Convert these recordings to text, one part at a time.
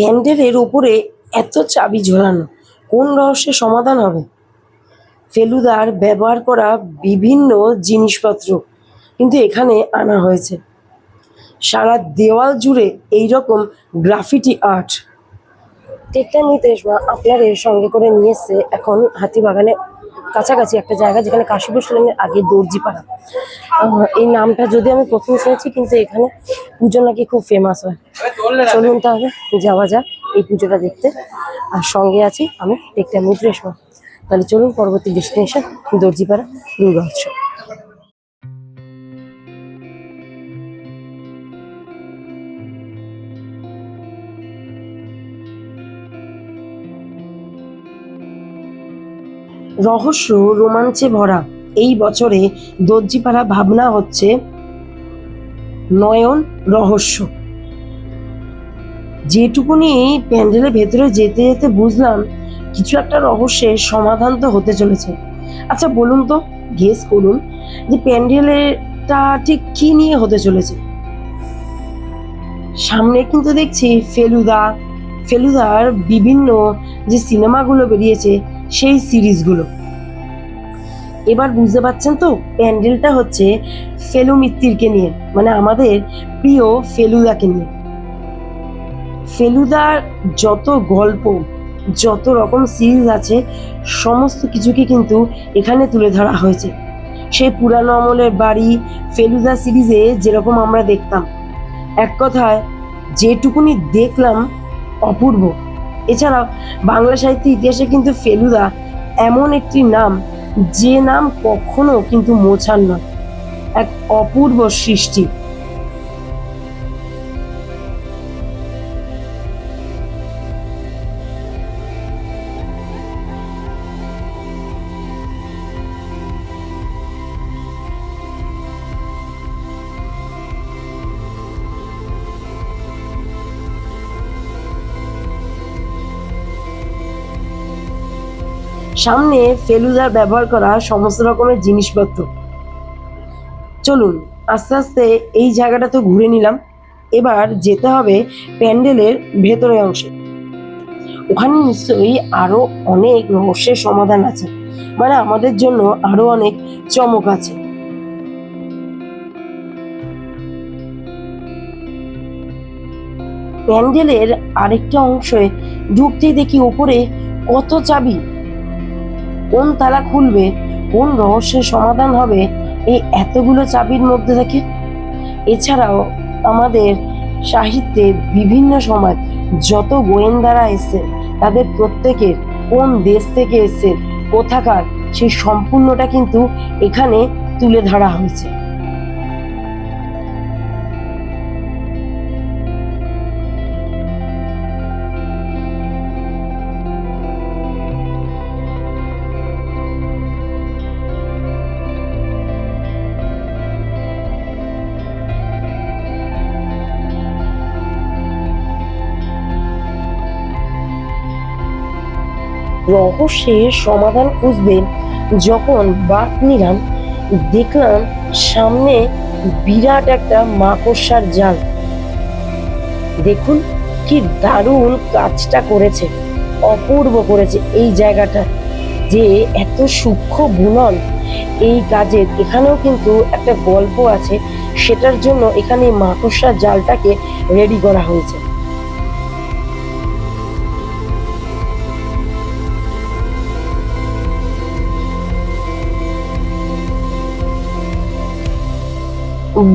প্যান্ডেলের ওপরে এত চাবি ঝোলানো, কোন রহস্যের সমাধান হবে? ফেলুদার ব্যবহার করা বিভিন্ন জিনিসপত্র কিন্তু এখানে আনা হয়েছে। সারা দেওয়াল জুড়ে এইরকম গ্রাফিটি আর্ট। টেকটা নিতে আপনাদের সঙ্গে করে নিয়ে এসছে এখন হাতিবাগানে কাছাকাছি একটা জায়গা, যেখানে কাশীপুর সেলেনের আগে দর্জিপাড়া। এই নামটা যদি আমি প্রথম শুনেছি, কিন্তু এখানে পুজো নাকি খুব ফেমাস হয়। চলুন তাহলে যাওয়া যাক এই পুজোটা দেখতে। আর সঙ্গে আছি আমি, টেকটা মিত্র রেশমা। তাহলে চলুন, পরবর্তী ডেস্টিনেশন দর্জিপাড়া দুর্গা উৎসব। রহস্য রোমাঞ্চে ভরা এই বছরে দর্জিপাড়া ভাবনা হচ্ছে নয়ন রহস্য। যেটুকুনি প্যান্ডেলের ভেতরে যেতে যেতে বুঝলাম, কিছু একটা রহস্যের সমাধান তো হতে চলেছে। আচ্ছা বলুন তো, গেস করুন যে প্যান্ডেলেরটা ঠিক কি নিয়ে হতে চলেছে। সামনে কিন্তু দেখছি ফেলুদার বিভিন্ন যে সিনেমাগুলো বেরিয়েছে সেই সিরিজগুলো। এবার বুঝতে পারছেন তো, প্যান্ডেলটা হচ্ছে ফেলু মিত্তিরকে নিয়ে, মানে আমাদের প্রিয় ফেলুদাকে নিয়ে। ফেলুদার যত গল্প, যত রকম সিরিজ আছে, সমস্ত কিছুকে কিন্তু এখানে তুলে ধরা হয়েছে। সেই পুরানো আমলের বাড়ি ফেলুদা সিরিজে যেরকম আমরা দেখতাম, এক কথায় যেটুকুনি দেখলাম অপূর্ব। এছাড়াও বাংলা সাহিত্যের ইতিহাসে কিন্তু ফেলুদা এমন একটি নাম, যে নাম কখনো কিন্তু মোছার নয়, এক অপূর্ব সৃষ্টি। সামনে ফেলুদার ব্যবহার করা সমস্ত রকমের জিনিসপত্র। চলুন আস্তে আস্তে এই জায়গাটা তো ঘুরে নিলাম, এবার যেতে হবে প্যান্ডেলের ভেতরের অংশে। ওখানে নিশ্চয়ই আরো অনেক রহস্যের সমাধান আছে, মানে আমাদের জন্য আরো অনেক চমক আছে। প্যান্ডেলের আরেকটা অংশে ঢুকতেই দেখি উপরে কত চাবি। কোন তালা খুলবে, কোন রহস্যের সমাধান হবে এই এতগুলো চাবির মধ্যে থেকে? এছাড়াও আমাদের সাহিত্যে বিভিন্ন সময় যত গোয়েন্দারা এসছে, তাদের প্রত্যেকের কোন দেশ থেকে এসছে, কোথাকার, সেই সম্পূর্ণটা কিন্তু এখানে তুলে ধরা হয়েছে। রহস্যের সমাধান খুঁজতে যখন বাট নিলাম, দেখলাম সামনে বিরাট একটা মাকড়সার জাল। দেখুন কি দারুণ কাজটা করেছে, অপূর্ব করেছে এই জায়গাটা, যে এত সূক্ষ্ম বুনন এই কাজের। এখানেও কিন্তু একটা গল্প আছে, সেটার জন্য এখানে মাকড়সার জালটাকে রেডি করা হয়েছে।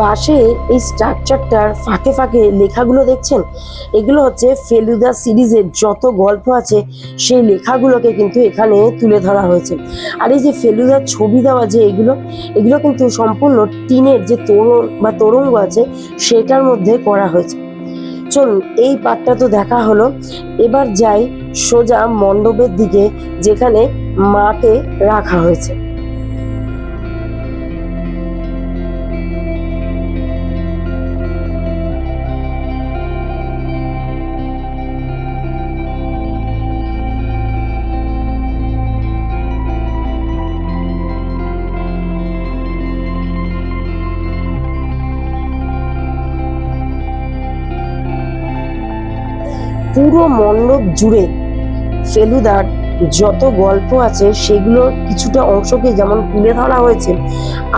বাঁশে এই স্ট্রাকচারটার ফাঁকে ফাঁকে লেখাগুলো দেখছেন, এগুলো হচ্ছে ফেলুদা সিরিজের যত গল্প আছে সেই লেখাগুলোকে কিন্তু এখানে তুলে ধরা হয়েছে। আর এই যে ফেলুদার ছবি দেওয়া যে এগুলো কিন্তু সম্পূর্ণ টিনের যে তোরণ বা তোরঙ্গ আছে সেটার মধ্যে করা হয়েছে। চলুন এই পার্টটা তো দেখা হলো, এবার যাই সোজা মণ্ডপের দিকে, যেখানে মাকে রাখা হয়েছে। পুরো মণ্ডপ জুড়ে ফেলুদার যত গল্প আছে সেগুলোর কিছুটা অংশকে যেমন তুলে ধরা হয়েছে,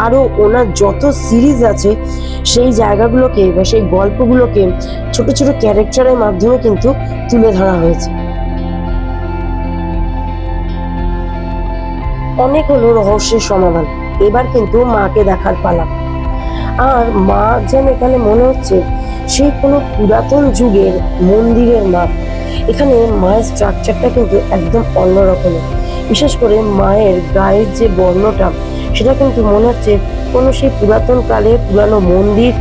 আরো ওনার যত সিরিজ আছে সেই জায়গাগুলোকে বা সেই গল্পগুলোকে ছোট ছোট ক্যারেক্টারের মাধ্যমে কিন্তু তুলে ধরা হয়েছে। অনেক হলো রহস্যের সমাধান, এবার কিন্তু মাকে দেখার পালা। আর মা যেন এখানে মনে হচ্ছে সেই কোনো পুরাতন যুগের মন্দিরের মা। এখানে মায়ের স্ট্রাকচারটা কিন্তু একদম অন্য রকমের। বিশেষ করে মায়ের গায়ের যে বর্ণটা, সেটা কিন্তু মনে হচ্ছে কোনো সেই পুরাতন কালে পুরানো মন্দির,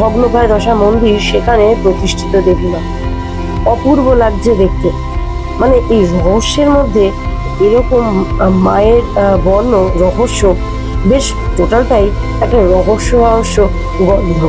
ভগ্নপ্রায় দশা মন্দির, সেখানে প্রতিষ্ঠিত দেবী মা। অপূর্ব লাগছে দেখতে। মানে এই রহস্যের মধ্যে এরকম মায়ের বর্ণ রহস্য, বেশ টোটালটাই একটা রহস্য রহস্য গন্ধ।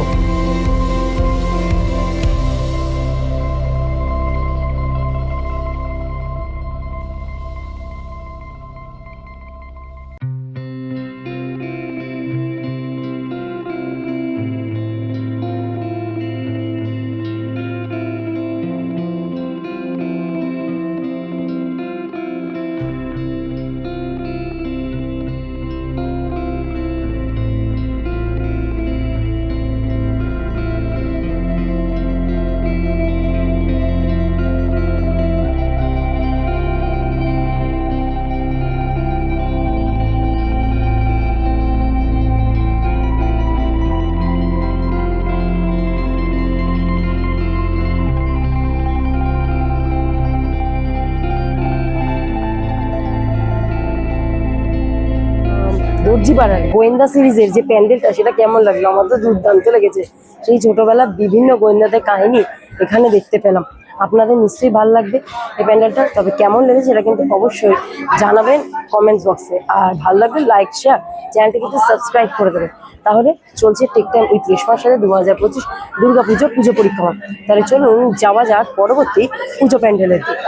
দর্জিপাড়ার গোয়েন্দা সিরিজের যে প্যান্ডেলটা, সেটা কেমন লাগলো? আমার তো দুর্দান্ত লেগেছে। সেই ছোটবেলার বিভিন্ন গোয়েন্দাদের কাহিনী এখানে দেখতে পেলাম। আপনাদের নিশ্চয়ই ভালো লাগবে এই প্যান্ডেলটা। তবে কেমন লেগেছে সেটা কিন্তু অবশ্যই জানাবেন কমেন্টস বক্সে। আর ভালো লাগলে লাইক, শেয়ার, চ্যানেলটি কিন্তু সাবস্ক্রাইব করে দেবেন। তাহলে চলছে টেক টাইম উইথ রেশমার সাথে 2025 দুর্গাপুজো পুজো পরিক্রমা। তাহলে চলুন যাওয়া যাক পরবর্তী পুজো প্যান্ডেলের দিকে।